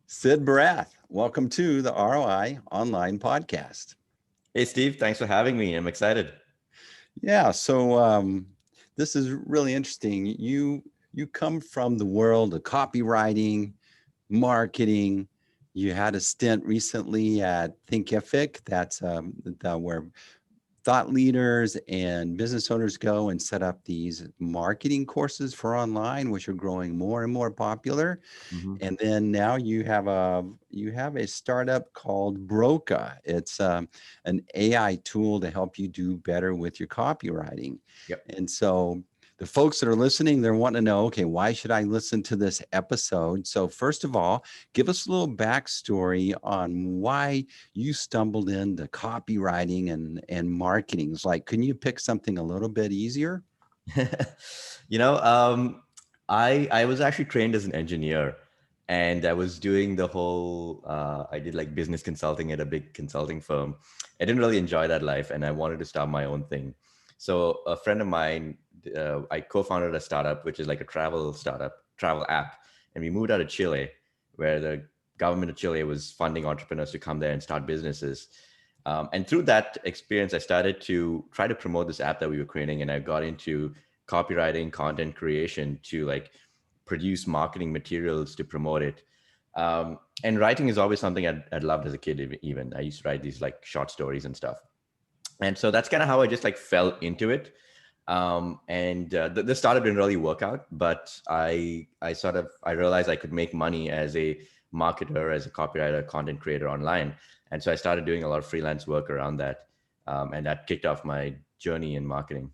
Sid Bharath, welcome to the ROI Online Podcast. Hey, Steve, thanks for having me. I'm excited. Yeah, so this is really interesting. You come from the world of copywriting, marketing. You had a stint recently at Thinkific. That's where thought leaders and business owners go and set up these marketing courses for online, which are growing more and more popular. hmm And then now you have a startup called Broca. It's an AI tool to help you do better with your copywriting. Yep. And so the folks that are listening, they're wanting to know, okay, why should I listen to this episode? So first of all, give us a little backstory on why you stumbled into copywriting and marketing. It's like, couldn't you pick something a little bit easier? you know, um, I was actually trained as an engineer, and I was doing the whole. I did like business consulting at a big consulting firm. I didn't really enjoy that life, and I wanted to start my own thing. So a friend of mine, I co-founded a startup, which is like a travel app, and we moved out of Chile, where the government of Chile was funding entrepreneurs to come there and start businesses. And through that experience, I started to try to promote this app that we were creating, and I got into copywriting, content creation to like produce marketing materials to promote it. And writing is always something I'd loved as a kid. Even I used to write these like short stories and stuff. And so that's kind of how I just like fell into it. The startup didn't really work out, but I realized I could make money as a marketer, as a copywriter, content creator online. And so I started doing a lot of freelance work around that. And that kicked off my journey in marketing.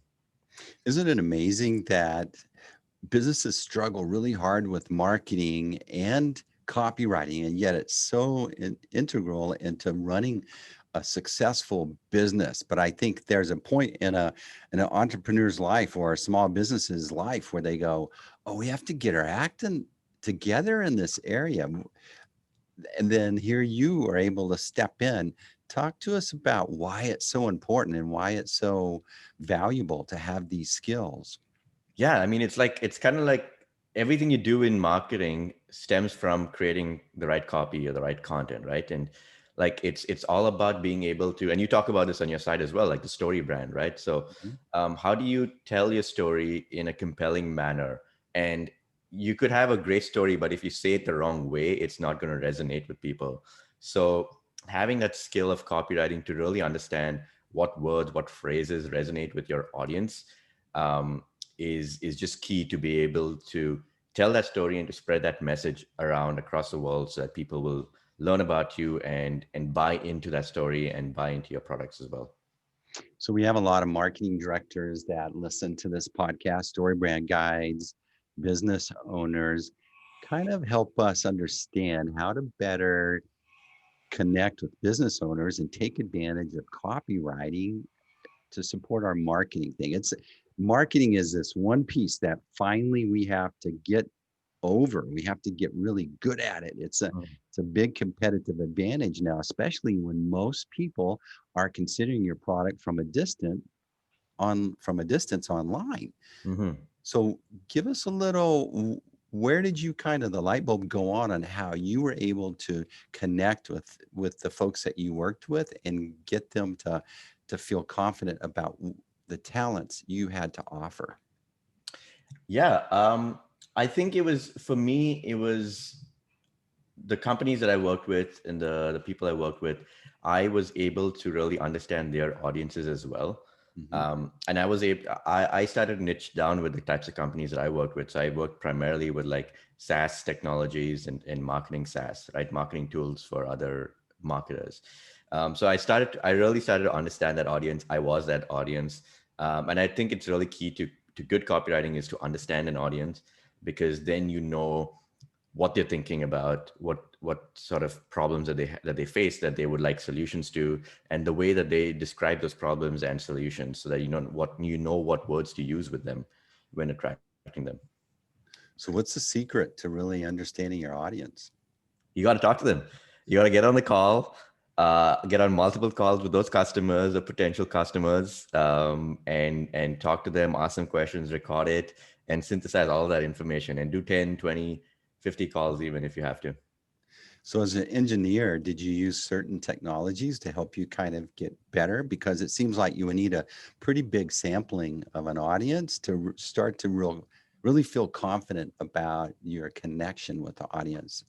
Isn't it amazing that businesses struggle really hard with marketing and copywriting, and yet it's so integral into running a successful business? But I think there's a point in an entrepreneur's life or a small business's life where they go, "Oh, we have to get our acting together in this area." And then here you are able to step in. Talk to us about why it's so important and why it's so valuable to have these skills. Yeah, I mean, it's kind of like everything you do in marketing stems from creating the right copy or the right content, right? And like it's all about being able to, and you talk about this on your site as well, like the story brand, right? So, Mhm. how do you tell your story in a compelling manner? And you could have a great story, but if you say it the wrong way, it's not going to resonate with people. So, having that skill of copywriting to really understand what words, what phrases resonate with your audience. Um, is just key to be able to tell that story and to spread that message around across the world so that people will learn about you and buy into that story and buy into your products as well. So we have a lot of marketing directors that listen to this podcast, story brand guides, business owners, kind of help us understand how to better connect with business owners and take advantage of copywriting to support our marketing thing. It's marketing is this one piece that finally we have to get over. We have to get really good at it. It's a big competitive advantage now, especially when most people are considering your product from a distance online. Mm-hmm. So give us a little, where did you kind of the light bulb go on how you were able to connect with the folks that you worked with and get them to feel confident about the talents you had to offer? Yeah, I think it was for me. It was the companies that I worked with and the people I worked with. I was able to really understand their audiences as well. Mhm. And I was able. I started to niche down with the types of companies that I worked with. So I worked primarily with like SaaS technologies and marketing SaaS, right? Marketing tools for other marketers. So I really started to understand that audience. I was that audience. And I think it's really key to good copywriting is to understand an audience, because then you know what they're thinking about, what sort of problems that they face that they would like solutions to, and the way that they describe those problems and solutions, so that you know what words to use with them when attracting them. So what's the secret to really understanding your audience? You got to talk to them. You got to get on the call, get on multiple calls with those customers or potential customers, and talk to them, ask them questions, record it, and synthesize all of that information, and do 10, 20, 50 calls even if you have to. So as an engineer, did you use certain technologies to help you kind of get better? Because it seems like you would need a pretty big sampling of an audience to start to really feel confident about your connection with the audience.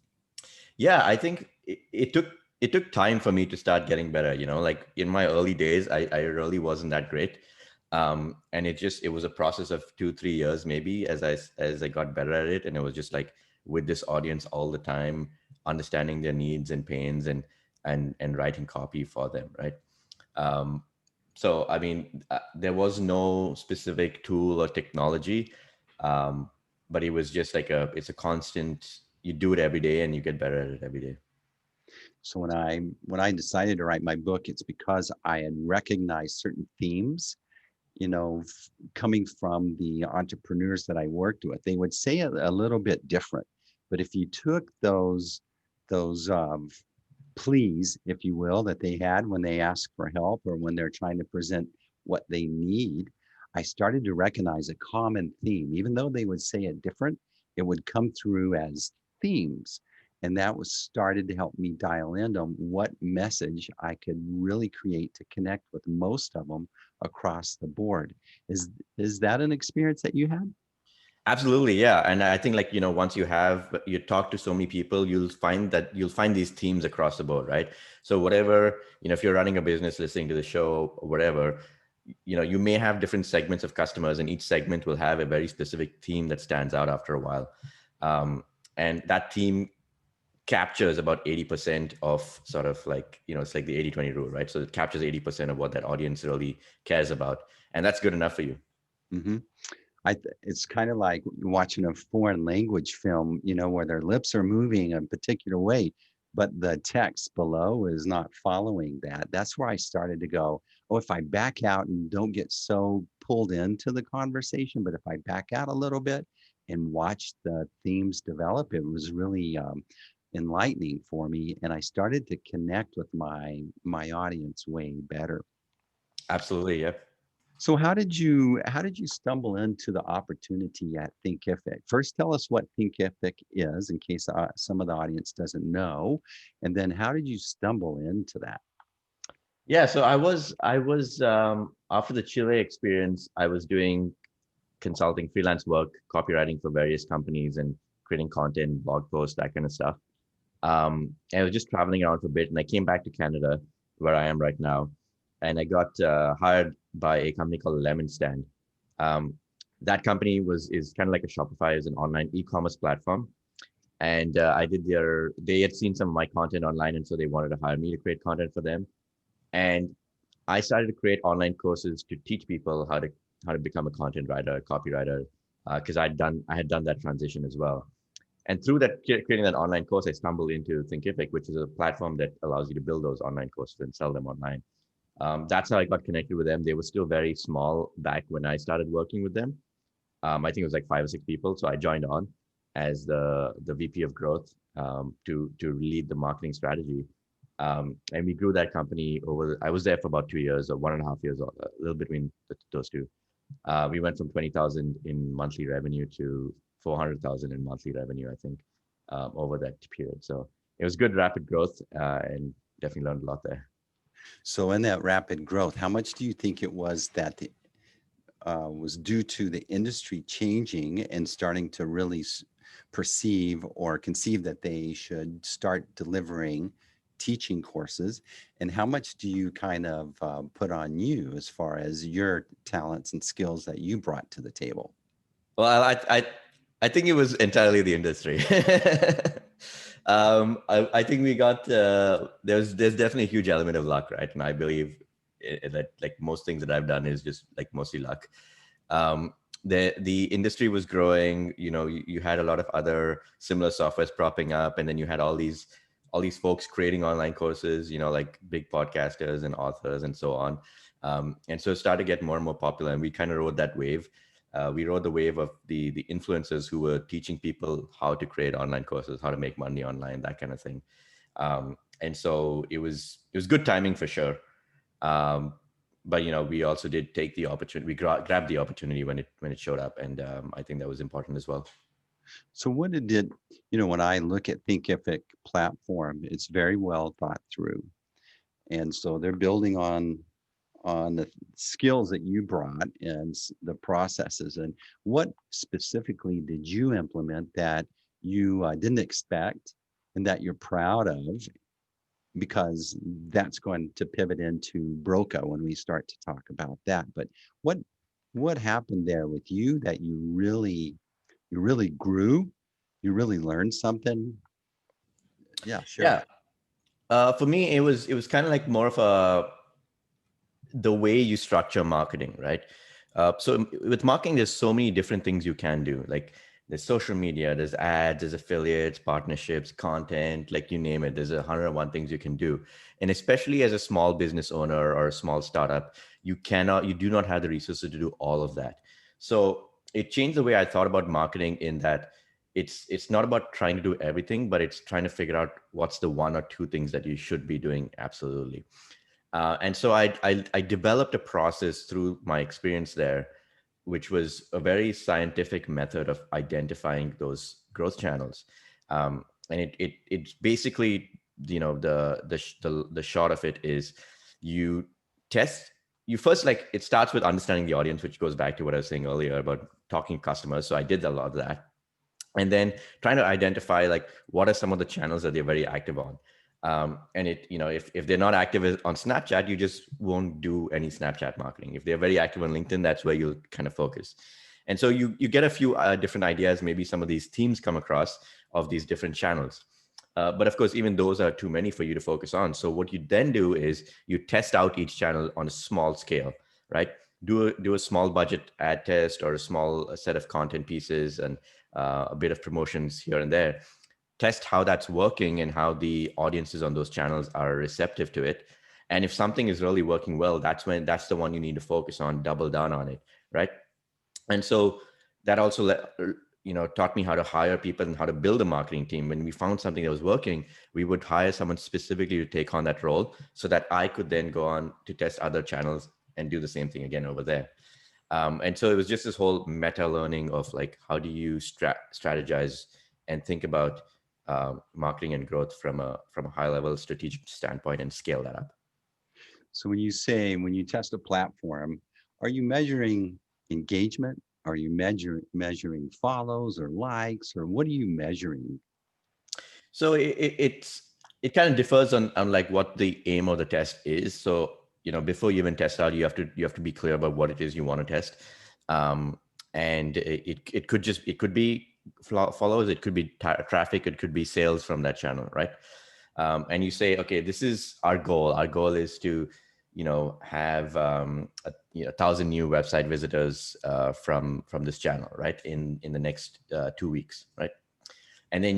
Yeah, I think it took time for me to start getting better. Like in my early days, I really wasn't that great. And it was a process of 2 3 years maybe as I got better at it. And it was just like with this audience all the time, understanding their needs and pains, and writing copy for them, right? um, so I mean, there was no specific tool or technology, um, but it was just like it's a constant. You do it every day and you get better at it every day. So when I decided to write my book, it's because I had recognized certain themes, coming from the entrepreneurs that I worked with. They would say it a little bit different, but if you took those pleas, if you will, that they had when they ask for help or when they're trying to present what they need, I started to recognize a common theme. Even though they would say it different, it would come through as themes. And that was started to help me dial in on what message I could really create to connect with most of them across the board. Is that an experience that you had? Absolutely, yeah. And I think, like, once you talk to so many people, you'll find these themes across the board, right? So whatever, if you're running a business, listening to the show or whatever, you may have different segments of customers, and each segment will have a very specific theme that stands out after a while. And that theme captures about 80% of, sort of, like, it's like the 80/20 rule, right? So it captures 80% of what that audience really cares about. And that's good enough for you. Hmm. It's kind of like watching a foreign language film, where their lips are moving a particular way, but the text below is not following that. That's where I started to go, oh, if I back out and don't get so pulled into the conversation, but if I back out a little bit and watch the themes develop, it was really enlightening for me. And I started to connect with my audience way better. Absolutely, yeah. So how did you stumble into the opportunity at Thinkific? First, tell us what Thinkific is, in case some of the audience doesn't know, and then how did you stumble into that? Yeah, so I was after the Chile experience, I was doing consulting, freelance work, copywriting for various companies, and creating content, blog posts, that kind of stuff. And I was just traveling around for a bit, and I came back to Canada, where I am right now, and I got hired by a company called Lemon Stand. Um, that company is kind of like a Shopify, is an online e-commerce platform, and they had seen some of my content online, and so they wanted to hire me to create content for them. And I started to create online courses to teach people how to become a content writer, a copywriter, because I had done that transition as well. And through that, creating that online course, I stumbled into Thinkific, which is a platform that allows you to build those online courses and sell them online. That's how I got connected with them. They were still very small back when I started working with them. I think it was like 5 or 6 people. So I joined on as the VP of growth, to lead the marketing strategy. And we grew that company over. I was there for about 2 years or 1.5 years, or a little between those two. We went from 20,000 in monthly revenue to 400,000 in monthly revenue, I think, over that period. So it was good, rapid growth, and definitely learned a lot there. So, in that rapid growth, how much do you think it was that was due to the industry changing and starting to really perceive or conceive that they should start delivering teaching courses, and how much do you kind of put on you as far as your talents and skills that you brought to the table? Well, I think it was entirely the industry. I think we got there's definitely a huge element of luck, right? And I believe that, like, most things that I've done is just like mostly luck. Um, the industry was growing. You had a lot of other similar softwares propping up, and then you had all these folks creating online courses. Like big podcasters and authors and so on. And so it started to get more and more popular, and we kind of rode that wave. We rode the wave of the influencers who were teaching people how to create online courses, how to make money online, that kind of thing. And so it was good timing for sure. Um, but we also did take the opportunity. We grabbed the opportunity when it showed up, and I think that was important as well. So what did it, when I look at Thinkific platform, it's very well thought through. And so they're building on the skills that you brought and the processes. And what specifically did you implement that you didn't expect and that you're proud of? Because that's going to pivot into Broca when we start to talk about that. But what what happened there with you that you really grew, you really learned something? Yeah, sure. Yeah. For me, it was kind of like more of a the way you structure marketing, right? So with marketing, there's so many different things you can do. Like there's social media, there's ads, there's affiliates, partnerships, content, like you name it. There's 101 things you can do. And especially as a small business owner or a small startup, you do not have the resources to do all of that. So it changed the way I thought about marketing in that it's not about trying to do everything, but it's trying to figure out what's the one or two things that you should be doing absolutely. And so I developed a process through my experience there, which was a very scientific method of identifying those growth channels. And it's basically, the short of it is you test. You first, like, it starts with understanding the audience, which goes back to what I was saying earlier about talking to customers. So I did a lot of that, and then trying to identify like what are some of the channels that they're very active on. And if they're not active on Snapchat, you just won't do any Snapchat marketing. If they're very active on LinkedIn, that's where you'll kind of focus. And so you get a few different ideas. Maybe some of these themes come across of these different channels. But of course, even those are too many for you to focus on. So what you then do is you test out each channel on a small scale, right? Do a small budget ad test or a small set of content pieces and a bit of promotions here and there. Test how that's working and how the audiences on those channels are receptive to it. And if something is really working well, that's the one you need to focus on, double down on it, right? And so that also taught me how to hire people and how to build a marketing team. When we found something that was working, we would hire someone specifically to take on that role so that I could then go on to test other channels and do the same thing again over there. And so it was just this whole meta learning of like, how do you strategize and think about marketing and growth from a high level strategic standpoint and scale that up. So when you test a platform, are you measuring engagement? Are you measuring follows or likes, or what are you measuring? So it kind of differs on like what the aim of the test is. So before you even test out, you have to be clear about what it is you want to test. And it could be follows, it could be traffic, it could be sales from that channel, right? And you say, okay, this is our goal. Our goal is to have 1,000 new website visitors from this channel, right, in the next 2 weeks, right? And then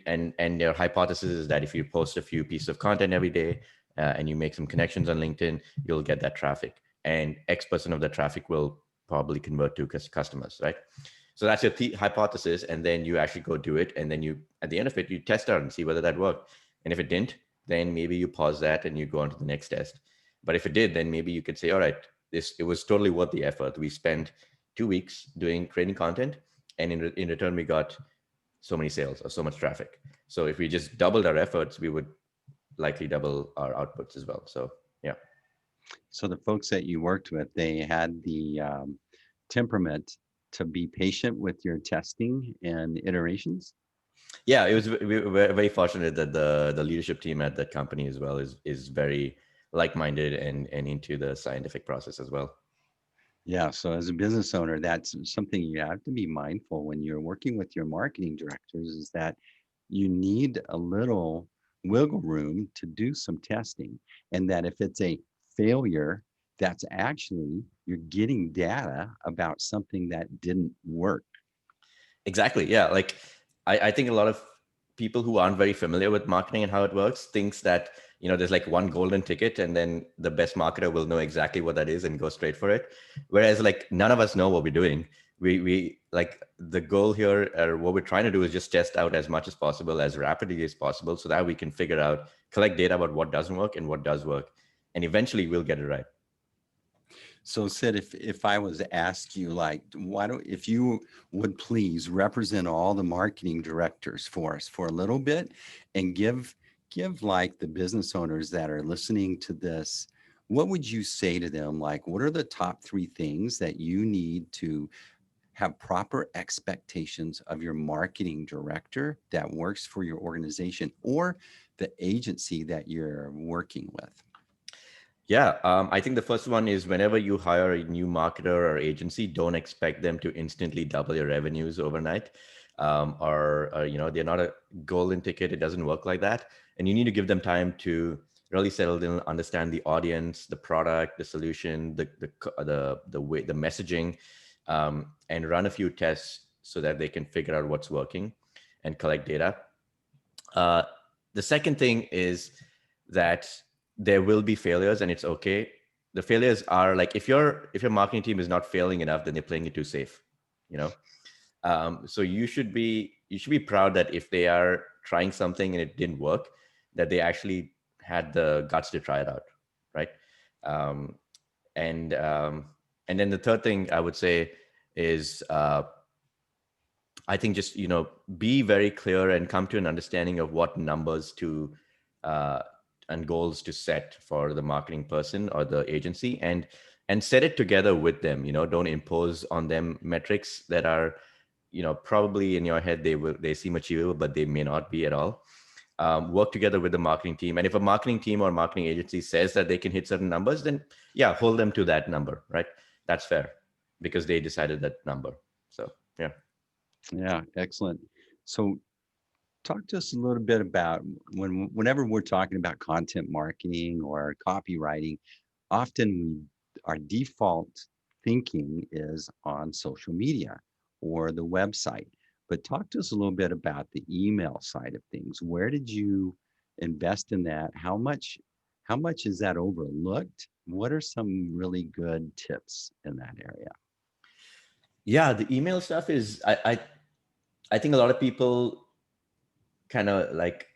and their hypothesis is that if you post a few pieces of content every day and you make some connections on LinkedIn, you'll get that traffic, and X% of the traffic will probably convert to customers, right? So that's your hypothesis, and then you actually go do it, and then at the end of it, you test out and see whether that worked. And if it didn't, then maybe you pause that and you go on to the next test. But if it did, then maybe you could say, all right, it was totally worth the effort. We spent 2 weeks creating content, and in return, we got so many sales or so much traffic. So if we just doubled our efforts, we would likely double our outputs as well. So yeah. So the folks that you worked with, they had the temperament to be patient with your testing and iterations. Yeah, we were very fortunate that the leadership team at that company as well is very like-minded and into the scientific process as well. Yeah, so as a business owner, that's something you have to be mindful when you're working with your marketing directors, is that you need a little wiggle room to do some testing. And that if it's a failure, that's actually you're getting data about something that didn't work. Exactly. Yeah. Like I think a lot of people who aren't very familiar with marketing and how it works thinks that, there's like one golden ticket and then the best marketer will know exactly what that is and go straight for it. Whereas like none of us know what we're doing. We like the goal here, or what we're trying to do is just test out as much as possible, as rapidly as possible, so that we can collect data about what doesn't work and what does work. And eventually we'll get it right. So Sid, if I was to ask you, like, why don't, if you would please represent all the marketing directors for us for a little bit and give like the business owners that are listening to this, what would you say to them? Like, what are the top three things that you need to have proper expectations of your marketing director that works for your organization or the agency that you're working with? Yeah, I think the first one is whenever you hire a new marketer or agency, don't expect them to instantly double your revenues overnight. Or, they're not a golden ticket. It doesn't work like that. And you need to give them time to really settle in, understand the audience, the product, the solution, the way, the messaging, and run a few tests so that they can figure out what's working and collect data. Uh, the second thing is that there will be failures and it's okay. The failures are like if your marketing team is not failing enough, then they're playing it too safe, you know. So you should be proud that if they are trying something and it didn't work, that they actually had the guts to try it out, right? Um, and and then the third thing I would say is I think just be very clear and come to an understanding of what numbers to uh, and goals to set for the marketing person or the agency, and set it together with them. Don't impose on them metrics that are probably in your head they seem achievable, but they may not be at all. Work together with the marketing team, and if a marketing team or marketing agency says that they can hit certain numbers, then yeah, hold them to that number, right? That's fair because they decided that number. So yeah. Yeah, excellent. So talk to us a little bit about whenever we're talking about content marketing or copywriting, often our default thinking is on social media or the website. But talk to us a little bit about the email side of things. Where did you invest in that? How much is that overlooked? What are some really good tips in that area? Yeah, the email stuff is I think a lot of people kind of like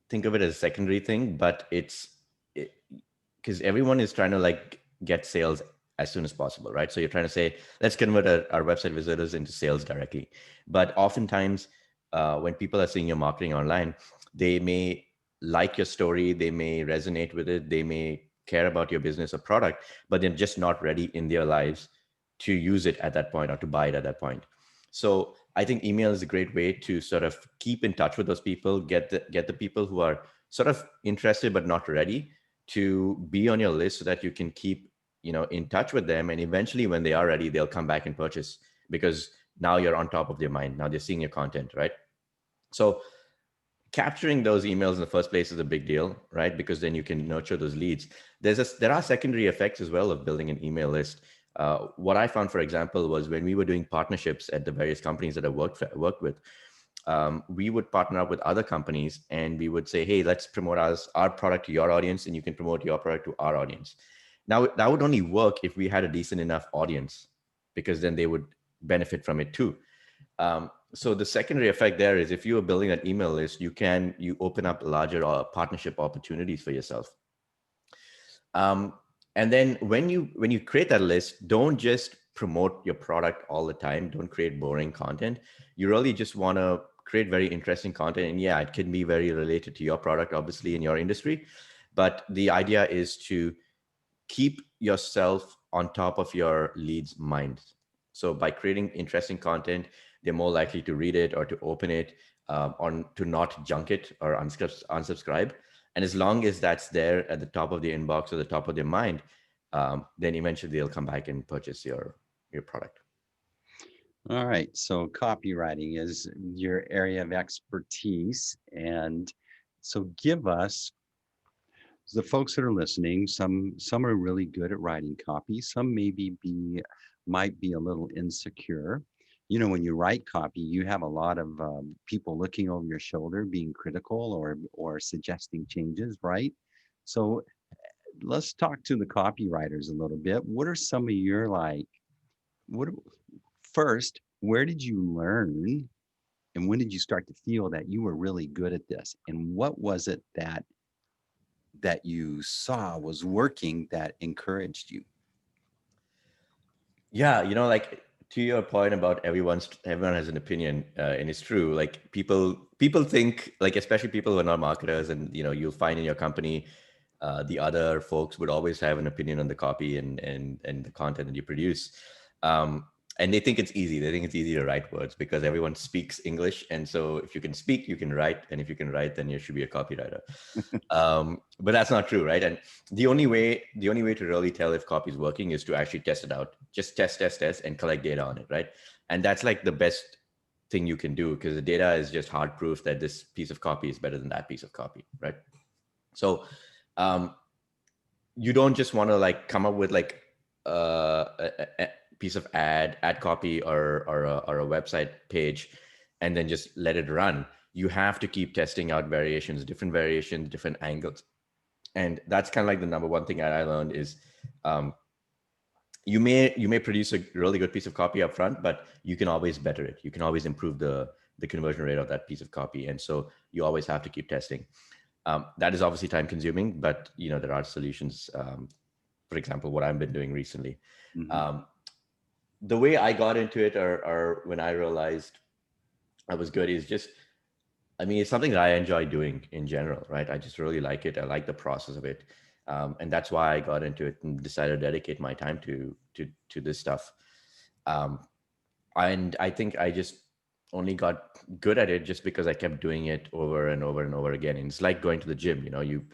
think of it as a secondary thing, but it's because everyone is trying to like get sales as soon as possible, right? So you're trying to say, let's convert our website visitors into sales directly. But oftentimes, when people are seeing your marketing online, they may like your story, they may resonate with it, they may care about your business or product, but they're just not ready in their lives to use it at that point or to buy it at that point. So I think email is a great way to sort of keep in touch with those people, get the people who are sort of interested but not ready to be on your list so that you can keep in touch with them, and eventually when they are ready they'll come back and purchase because now you're on top of their mind, now they're seeing your content, right? So capturing those emails in the first place is a big deal, right? Because then you can nurture those leads. There are secondary effects as well of building an email list. What I found, for example, was when we were doing partnerships at the various companies that I worked with, we would partner up with other companies and we would say, hey, let's promote our product to your audience and you can promote your product to our audience. Now, that would only work if we had a decent enough audience because then they would benefit from it too. So the secondary effect there is if you are building an email list, you open up larger partnership opportunities for yourself. Um, and then when you create that list, don't just promote your product all the time. Don't create boring content. You really just want to create very interesting content. And yeah, it can be very related to your product, obviously, in your industry. But the idea is to keep yourself on top of your leads' mind. So by creating interesting content, they're more likely to read it or to open it, or to not junk it or unsubscribe. And as long as that's there at the top of their inbox or the top of their mind, then eventually they'll come back and purchase your product. All right. So copywriting is your area of expertise. And so give us the folks that are listening, some are really good at writing copy, some might be a little insecure. When you write copy, you have a lot of people looking over your shoulder, being critical or suggesting changes, right? So let's talk to the copywriters a little bit. What are some of your like? What first? Where did you learn, and when did you start to feel that you were really good at this? And what was it that you saw was working that encouraged you? Yeah, like to your point about everyone has an opinion, and it's true. Like people think, like especially people who are not marketers, and you'll find in your company, the other folks would always have an opinion on the copy and the content that you produce. Um, and they think it's easy. They think it's easy to write words because everyone speaks English, and so if you can speak, you can write, and if you can write, then you should be a copywriter. But that's not true, right? And the only way to really tell if copy is working is to actually test it out. Just test, and collect data on it, right? And that's like the best thing you can do because the data is just hard proof that this piece of copy is better than that piece of copy, right? So um, you don't just want to like come up with like a piece of ad copy or a website page and then just let it run. You have to keep testing out variations, different angles. And that's kind of like the number one thing that I learned is um, you may produce a really good piece of copy up front, but you can always better it. You can always improve the conversion rate of that piece of copy. And so you always have to keep testing. That is obviously time consuming, but there are solutions. For example, what I've been doing recently. Hmm. Um, the way I got into it, or when I realized I was good, is just, I mean, it's something that I enjoy doing in general, right? I just really like it. I like the process of it, and that's why I got into it and decided to dedicate my time to this stuff. Um, and I think I just only got good at it just because I kept doing it over and over and over again. And it's like going to the gym. You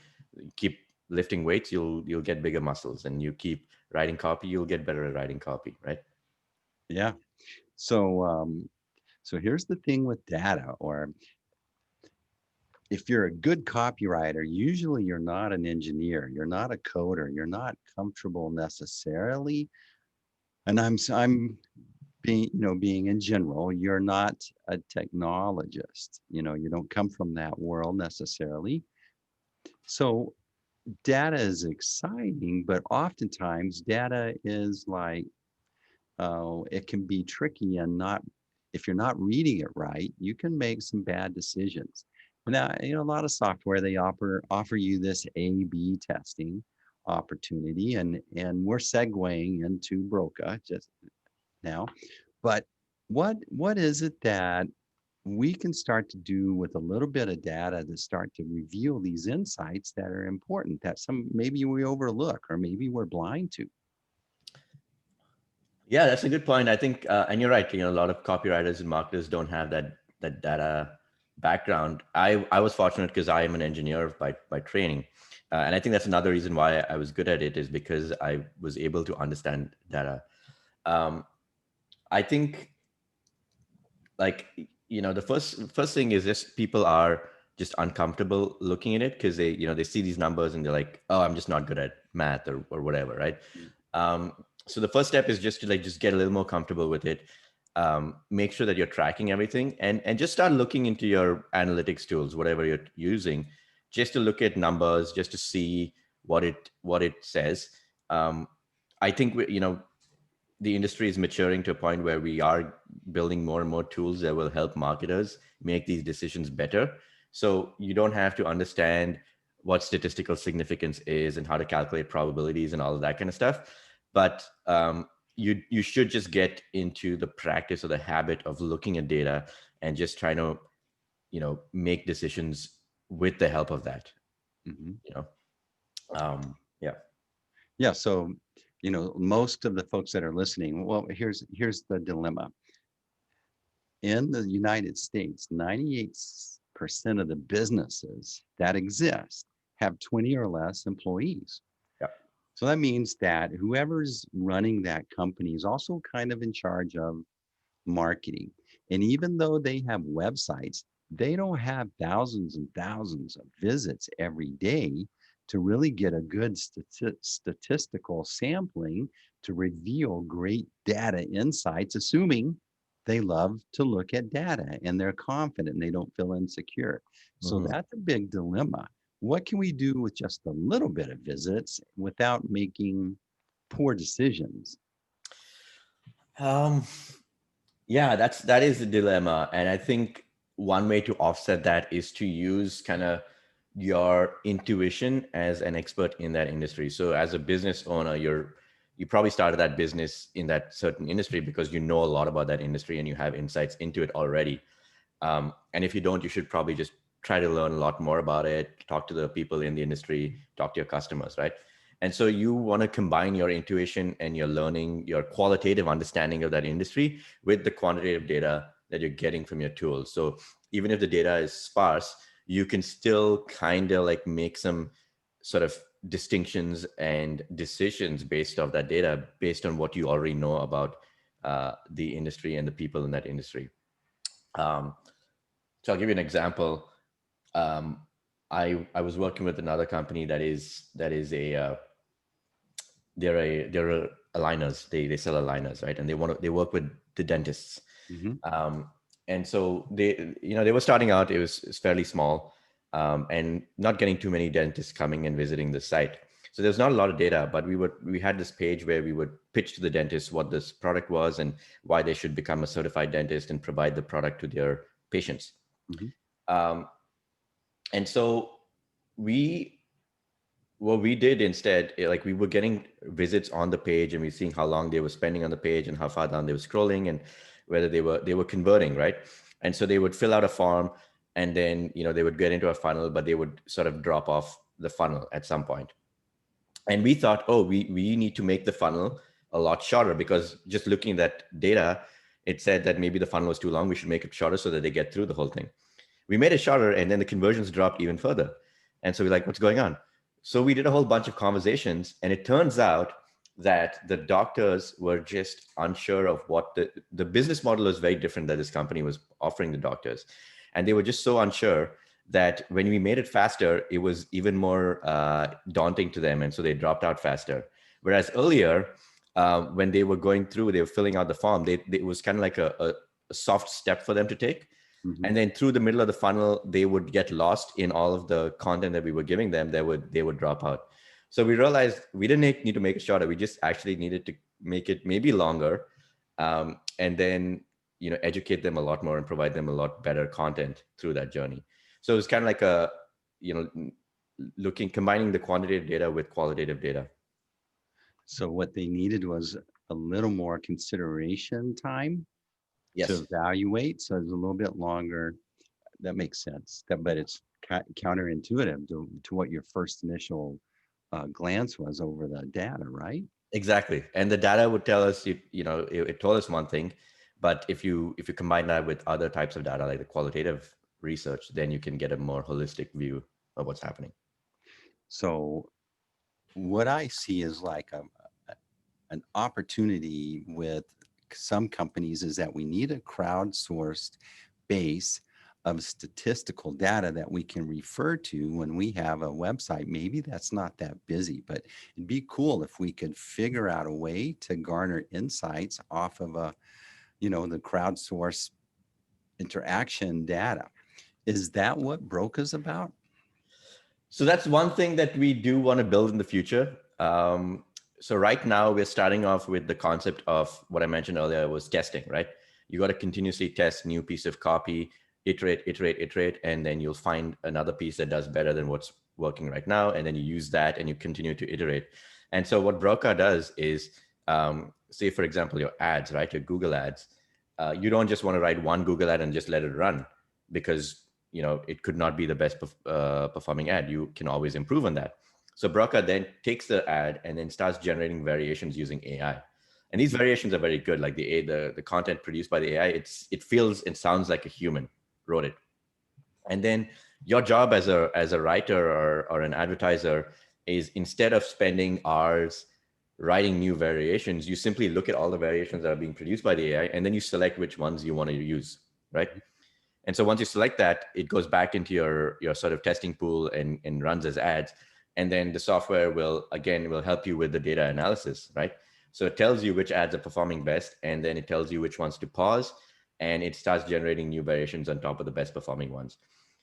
keep lifting weights, you'll get bigger muscles, and you keep writing copy, you'll get better at writing copy, right? Yeah. So, so here's the thing with data, or if you're a good copywriter, usually you're not an engineer, you're not a coder, you're not comfortable necessarily. And I'm being, being in general, you're not a technologist. You don't come from that world necessarily. So data is exciting, but oftentimes data is like, it can be tricky and not, if you're not reading it right, you can make some bad decisions. Now, a lot of software, they offer you this A/B testing opportunity, and we're segueing into Broca just now. But what is it that we can start to do with a little bit of data to start to reveal these insights that are important, that some maybe we overlook or maybe we're blind to? Yeah, that's a good point. I think, and you're right. A lot of copywriters and marketers don't have that data background. I was fortunate because I am an engineer by training, and I think that's another reason why I was good at it is because I was able to understand data. Um, I think like the first thing is just people are just uncomfortable looking at it because they see these numbers and they're like, oh, I'm just not good at math or whatever, right? um, so the first step is just to like just get a little more comfortable with it. Make sure that you're tracking everything and just start looking into your analytics tools, whatever you're using, just to look at numbers, just to see what it says. um, I think the industry is maturing to a point where we are building more and more tools that will help marketers make these decisions better. So you don't have to understand what statistical significance is and how to calculate probabilities and all of that kind of stuff. But you should just get into the practice or the habit of looking at data and just trying to make decisions with the help of that. Mhm. You know, yeah. Yeah. So, most of the folks that are listening, well, here's the dilemma. In the United States, 98% of the businesses that exist have 20 or less employees. Yeah. So that means that whoever's running that company is also kind of in charge of marketing. And even though they have websites, they don't have thousands and thousands of visits every day to really get a good statistical sampling to reveal great data insights, assuming they love to look at data and they're confident and they don't feel insecure. So Mhm. that's a big dilemma. What can we do with just a little bit of visits without making poor decisions? Um, Yeah, that is the dilemma. And I think one way to offset that is to use kind of your intuition as an expert in that industry. So as a business owner, you probably started that business in that certain industry because you know a lot about that industry and you have insights into it already. And if you don't, you should probably just try to learn a lot more about it, talk to the people in the industry, talk to your customers, right? And so you want to combine your intuition and your learning, your qualitative understanding of that industry with the quantitative data that you're getting from your tools. So even if the data is sparse, you can still kind of like make some sort of distinctions and decisions based off that data, based on what you already know about the industry and the people in that industry. So I'll give you an example. Um, I was working with another company that is a they're aligners. They sell aligners, right? And they work with the dentists. Mm-hmm. And so they were starting out. It's fairly small, and not getting too many dentists coming and visiting the site. So there's not a lot of data, but we had this page where we would pitch to the dentists what this product was and why they should become a certified dentist and provide the product to their patients. Mm-hmm. And so what we did instead, like we were getting visits on the page and we seeing how long they were spending on the page and how far down they were scrolling and whether they were converting, right? And so they would fill out a form and then, they would get into a funnel, but they would sort of drop off the funnel at some point. And we thought, oh, we need to make the funnel a lot shorter, because just looking at that data, it said that maybe the funnel was too long. We should make it shorter so that they get through the whole thing. We made it shorter and then the conversions dropped even further. And so we're like, what's going on? So we did a whole bunch of conversations, and it turns out that the doctors were just unsure of what the business model was very different that this company was offering the doctors. And they were just so unsure that when we made it faster, it was even more daunting to them. And so they dropped out faster. Whereas earlier, when they were going through, they were filling out the form, it was kind of like a soft step for them to take. Mm-hmm. And then through the middle of the funnel, they would get lost in all of the content that we were giving them. They would drop out. So we realized we didn't need to make it shorter. We just actually needed to make it maybe longer, and then educate them a lot more and provide them a lot better content through that journey. So it's kind of like combining the quantitative data with qualitative data. So what they needed was a little more consideration time. Yes. To evaluate. So it's a little bit longer. That makes sense. But it's counterintuitive to what your first initial glance was over the data, right? Exactly. And the data would tell us, it told us one thing, but if you combine that with other types of data, like the qualitative research, then you can get a more holistic view of what's happening. So what I see is like an opportunity with some companies is that we need a crowdsourced base of statistical data that we can refer to when we have a website. Maybe that's not that busy, but it'd be cool if we could figure out a way to garner insights off of the crowdsourced interaction data. Is that what Broke is about? So that's one thing that we do want to build in the future. So right now we're starting off with the concept of what I mentioned earlier was testing, right? You got to continuously test new piece of copy, iterate, and then you'll find another piece that does better than what's working right now. And then you use that and you continue to iterate. And so what Broca does is, say, for example, your ads, right? Your Google ads. You don't just want to write one Google ad and just let it run, because, it could not be the best performing ad. You can always improve on that. So Broca then takes the ad and then starts generating variations using AI. And these variations are very good. Like the content produced by the AI, it feels and sounds like a human wrote it. And then your job as a writer or an advertiser is, instead of spending hours writing new variations, you simply look at all the variations that are being produced by the AI, and then you select which ones you want to use, right? And so once you select that, it goes back into your sort of testing pool and runs as ads. And then the software will help you with the data analysis, right? So it tells you which ads are performing best, and then it tells you which ones to pause, and it starts generating new variations on top of the best performing ones.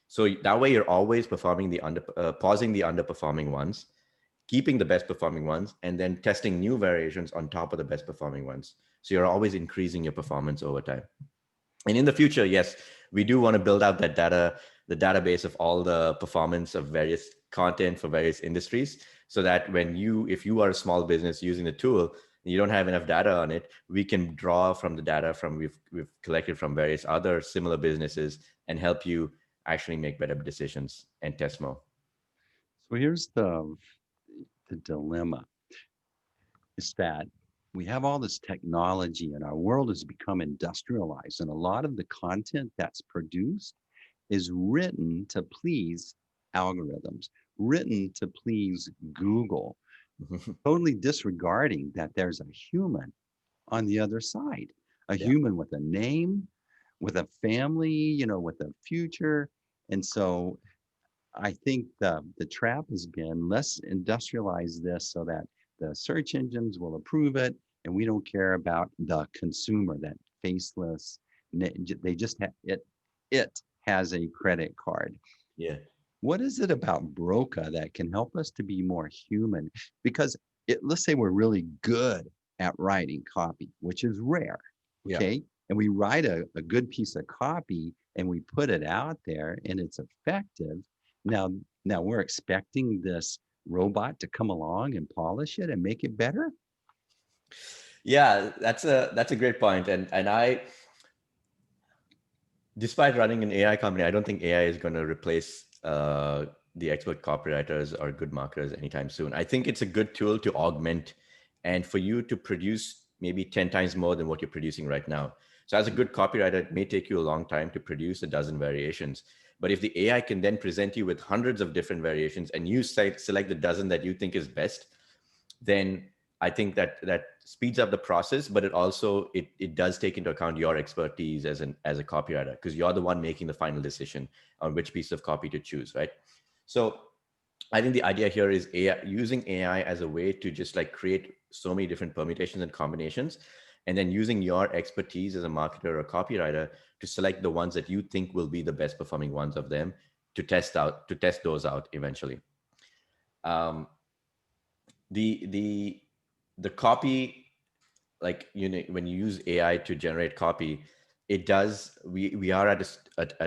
So that way you're always pausing the underperforming ones, keeping the best performing ones, and then testing new variations on top of the best performing ones. So you're always increasing your performance over time. And in the future, yes, we do want to build out that data, the database of all the performance of various content for various industries, so that if you are a small business using the tool, and you don't have enough data on it, we can draw from the data from we've collected from various other similar businesses and help you actually make better decisions and test more. So here's the dilemma is that we have all this technology and our world has become industrialized, and a lot of the content that's produced is written to please algorithms, written to please Google, totally disregarding that there's a human on the other side, a Yeah. human with a name, with a family, with a future. And so I think the trap has been, let's industrialize this so that the search engines will approve it, and we don't care about the consumer, that faceless. They just have it. It has a credit card. Yeah. What is it about Broca that can help us to be more human? Because let's say we're really good at writing copy, which is rare, Yeah. okay? And we write a good piece of copy and we put it out there and it's effective. Now, now we're expecting this robot to come along and polish it and make it better. Yeah, that's a great point. And I, despite running an AI company, I don't think AI is going to replace the expert copywriters or good marketers anytime soon. I think it's a good tool to augment and for you to produce maybe 10 times more than what you're producing right now. So as a good copywriter, it may take you a long time to produce a dozen variations. But if the AI can then present you with hundreds of different variations and you select the dozen that you think is best, then I think that speeds up the process, but it also it does take into account your expertise as a copywriter, because you're the one making the final decision on which piece of copy to choose, right? So I think the idea here is AI, using AI as a way to just like create so many different permutations and combinations, and then using your expertise as a marketer or copywriter to select the ones that you think will be the best performing ones of them to test those out eventually. Um, the the copy, like, you know, when you use AI to generate copy, it does, we are at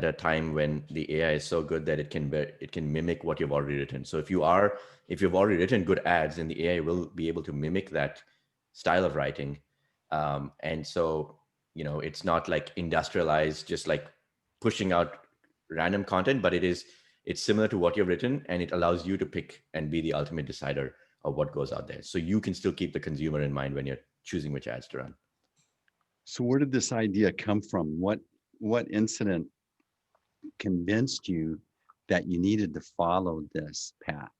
a time when the AI is so good that it can mimic what you've already written. So if you've already written good ads, then the AI will be able to mimic that style of writing. And so, you know, it's not like industrialized just like pushing out random content, but it's similar to what you've written, and it allows you to pick and be the ultimate decider of what goes out there. So you can still keep the consumer in mind when you're choosing which ads to run. So where did this idea come from? What incident convinced you that you needed to follow this path?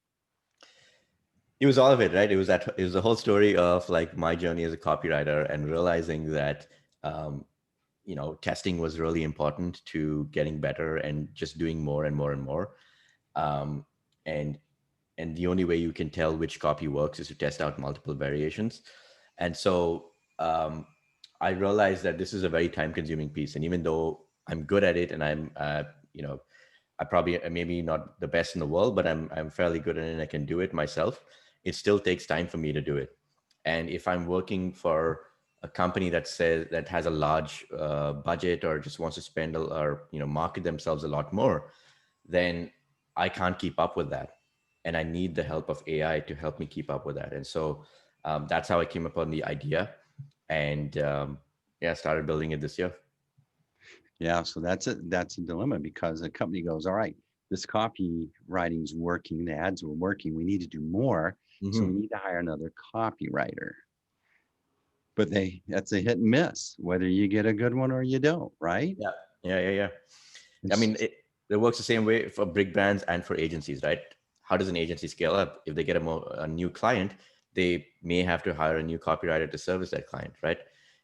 It was all of it, right? It was the whole story of like my journey as a copywriter and realizing that um, you know, testing was really important to getting better and just doing more and more and more. Um, and and the only way you can tell which copy works is to test out multiple variations. And so I realized that this is a very time consuming piece, and even though I'm good at it and I'm you know, I probably maybe not the best in the world, but I'm fairly good at it and I can do it myself. It still takes time for me to do it. And if I'm working for a company that has a large budget or just wants to spend or, you know, market themselves a lot more, then I can't keep up with that, and I need the help of AI to help me keep up with that. And so that's how I came upon the idea, and yeah, started building it this year. Yeah, so that's a dilemma because a company goes, all right, this copywriting's working, the ads were working, we need to do more, so we Hmm. need to hire another copywriter. But that's a hit and miss, whether you get a good one or you don't, right? Yeah, yeah. I mean, It's, it works the same way for big brands and for agencies, right? How does an agency scale up? If they get a new client, they may have to hire a new copywriter to service that client, right?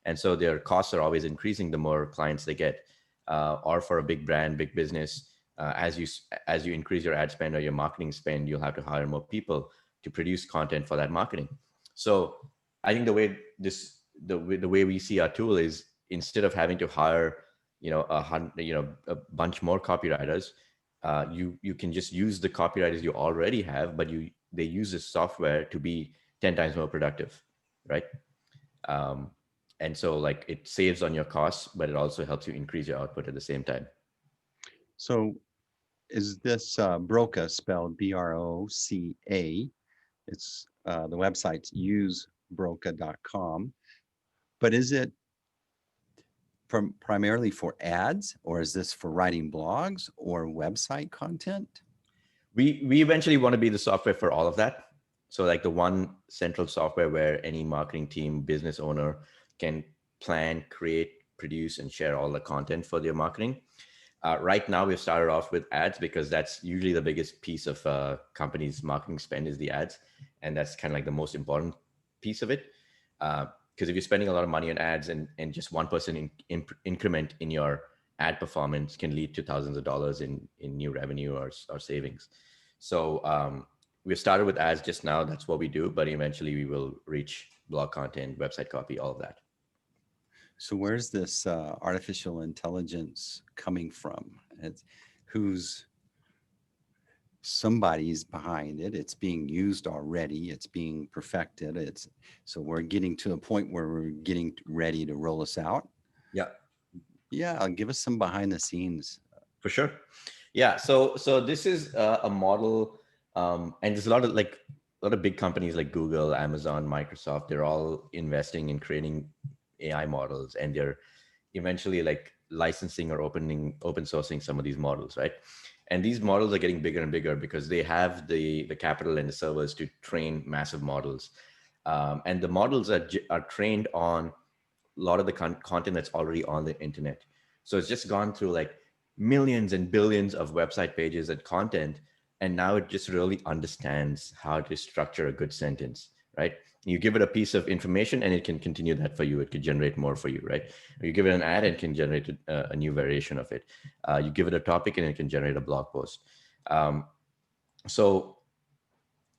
And so their costs are always increasing the more clients they get. Or for a big brand, big business, as you increase your ad spend or your marketing spend, you'll have to hire more people to produce content for that marketing. So I think the way we see our tool is, instead of having to hire, you know, a bunch more copywriters, you can just use the copywriters you already have, but they use this software to be 10 times more productive, right? um, and so like it saves on your costs, but it also helps you increase your output at the same time. so is this Broca spelled Broca? It's the website's use sidbroca.com. But is it primarily for ads, or is this for writing blogs or website content? We eventually want to be the software for all of that. So like the one central software where any marketing team, business owner can plan, create, produce, and share all the content for their marketing. Right now, we've started off with ads because that's usually the biggest piece of companies' marketing spend is the ads, and that's kind of like the most important piece of it. Because if you're spending a lot of money on ads and just 1% increment in your ad performance can lead to thousands of dollars in new revenue or savings. So we started with ads just now. That's what we do, but eventually we will reach blog content, website copy, all of that. So where's this artificial intelligence coming from? Who's somebody's behind it? It's being used already. It's being perfected. So we're getting to a point where we're getting ready to roll this out. Yeah, Yeah, give us some behind the scenes. for sure. Yeah, so this is a model, and there's a lot of big companies like Google, Amazon, Microsoft. They're all investing in creating AI models, and they're eventually like licensing or open sourcing some of these models, right? And these models are getting bigger and bigger because they have the capital and the servers to train massive models, and the models are trained on a lot of the content that's already on the internet. So it's just gone through like millions and billions of website pages and content, and now it just really understands how to structure a good sentence, right? You give it a piece of information and it can continue that for you. It could generate more for you, right? Or you give it an ad and it can generate a new variation of it. You give it a topic and it can generate a blog post. So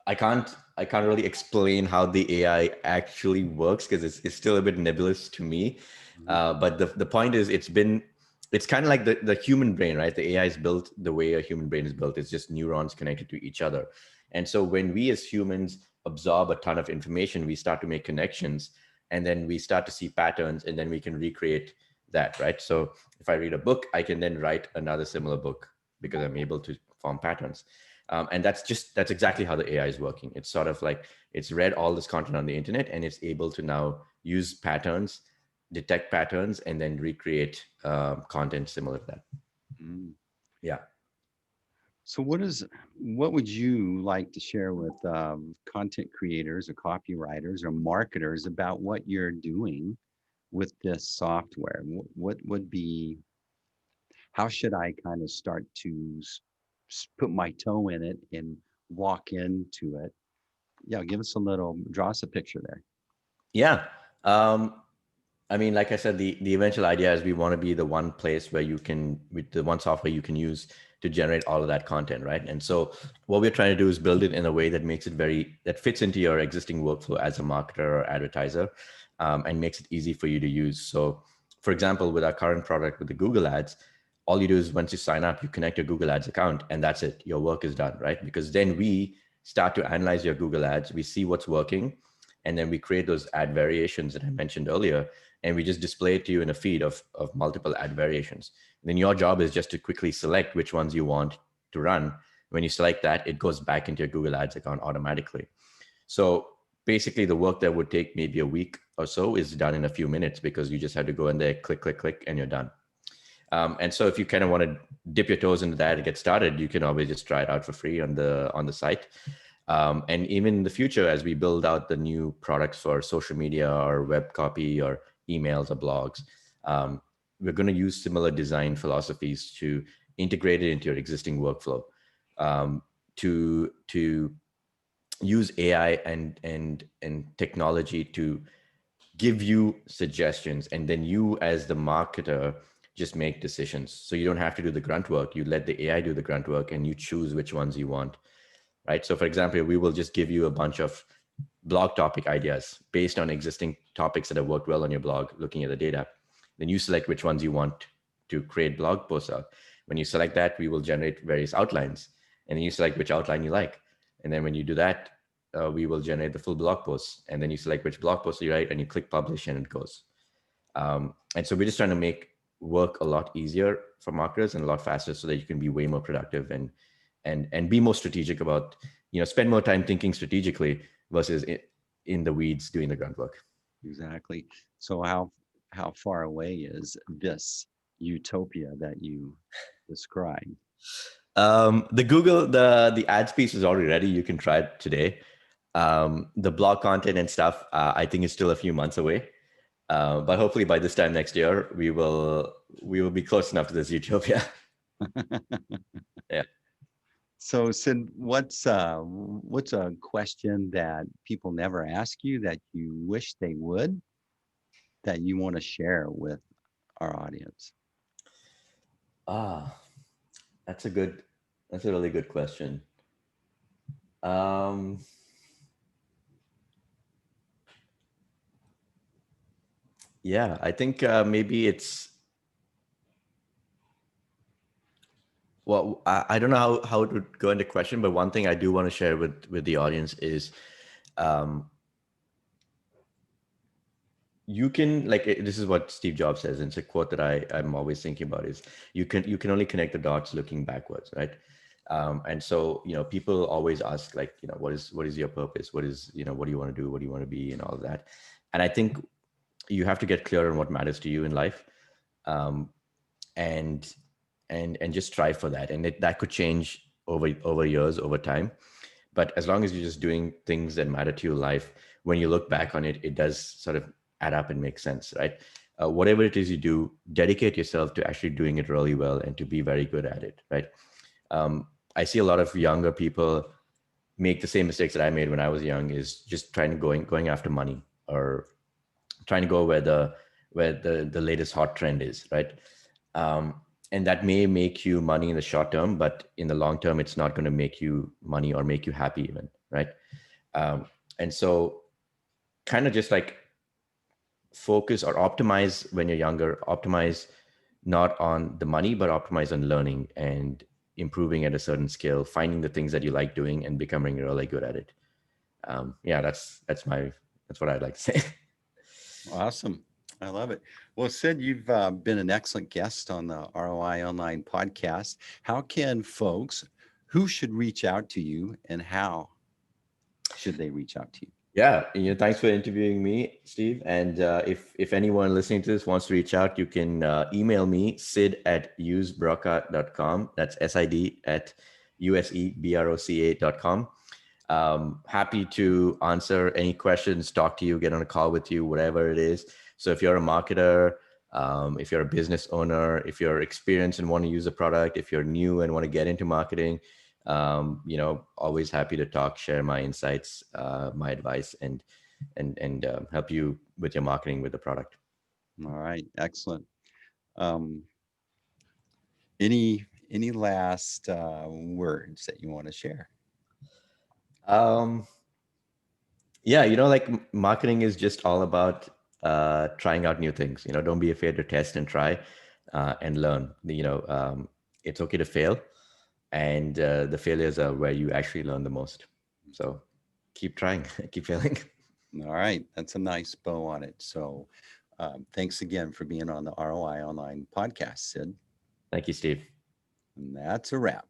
I can't really explain how the AI actually works because it's still a bit nebulous to me. But the point is, it's kind of like the human brain, right? The AI is built the way a human brain is built. It's just neurons connected to each other. And so when we as humans absorb a ton of information, we start to make connections, and then we start to see patterns, and then we can recreate that, right? So if I read a book, I can then write another similar book because I'm able to form patterns. And that's exactly how the AI is working. It's sort of like it's read all this content on the internet and it's able to now use patterns, detect patterns, and then recreate content similar to that. Mm. Yeah. So what would you like to share with content creators or copywriters or marketers about what you're doing with this software? What would be, how should I kind of start to put my toe in it and walk into it? Yeah, give us draw us a picture there. Yeah. I mean, like I said, the eventual idea is we want to be the one place where you can, with the one software you can use to generate all of that content, right? And so what we're trying to do is build it in a way that makes it that fits into your existing workflow as a marketer or advertiser, and makes it easy for you to use. So for example, with our current product with the Google Ads, all you do is once you sign up, you connect your Google Ads account and that's it. Your work is done, right? Because then we start to analyze your Google Ads, we see what's working, and then we create those ad variations that I mentioned earlier, and we just display it to you in a feed of multiple ad variations. And then your job is just to quickly select which ones you want to run. When you select that, it goes back into your Google Ads account automatically. So basically the work that would take maybe a week or so is done in a few minutes because you just have to go in there, click, click, click, and you're done. And so if you kind of want to dip your toes into that and get started, you can always just try it out for free on the site. And even in the future, as we build out the new products for social media or web copy or emails or blogs, we're going to use similar design philosophies to integrate it into your existing workflow, to use AI and technology to give you suggestions, and then you as the marketer just make decisions. So you don't have to do the grunt work. You let the AI do the grunt work and you choose which ones you want, right? So for example, we will just give you a bunch of blog topic ideas based on existing topics that have worked well on your blog, looking at the data. Then you select which ones you want to create blog posts out. When you select that, we will generate various outlines, and then you select which outline you like. And then when you do that, we will generate the full blog post, and then you select which blog post you write and you click publish and it goes. And so we're just trying to make work a lot easier for marketers and a lot faster so that you can be way more productive and be more strategic about, spend more time thinking strategically versus in the weeds doing the groundwork. Exactly. So how far away is this utopia that you describe? The ads piece is already ready. You can try it today. The blog content and stuff, I think is still a few months away. But hopefully by this time next year, we will be close enough to this utopia. Yeah. So, Sid, what's a question that people never ask you that you wish they would, that you want to share with our audience? Ah, that's a good, that's a really good question. Um, yeah, I think maybe it's, well, I don't know how it would go into question, but one thing I do want to share with the audience is, um, you can, like, this is what Steve Jobs says, and it's a quote that I'm always thinking about, is you can only connect the dots looking backwards, right? And so, people always ask, like, what is your purpose? What do you want to do? What do you want to be? And all of that. And I think you have to get clear on what matters to you in life, um, and and just strive for that. And that could change over years, over time. But as long as you're just doing things that matter to your life, when you look back on it, it does sort of add up and make sense, right? Whatever it is you do, dedicate yourself to actually doing it really well and to be very good at it, right? I see a lot of younger people make the same mistakes that I made when I was young, is just trying to going after money, or trying to go where the latest hot trend is, right? Um, and that may make you money in the short term, but in the long term, it's not going to make you money or make you happy even, right? Um, and so, kind of just like focus or optimize when you're younger, optimize not on the money, but optimize on learning and improving at a certain scale, finding the things that you like doing and becoming really good at it. Yeah, that's what I'd like to say. Awesome. I love it. Well, Sid, you've been an excellent guest on the ROI Online podcast. How can folks, who should reach out to you, and how should they reach out to you? Yeah, thanks for interviewing me, Steve. And if anyone listening to this wants to reach out, you can email me, sid@usebroca.com. That's SID at USEBROCA.com. Happy to answer any questions, talk to you, get on a call with you, whatever it is. So if you're a marketer, if you're a business owner, if you're experienced and want to use a product, if you're new and want to get into marketing, always happy to talk, share my insights, my advice, and help you with your marketing with the product. All right. Excellent. Um, any last words that you want to share? Um, yeah, like marketing is just all about trying out new things. Don't be afraid to test and try and learn. It's okay to fail, and the failures are where you actually learn the most. So keep trying, keep failing. All right. That's a nice bow on it. So thanks again for being on the ROI Online podcast, Sid. Thank you, Steve. And that's a wrap.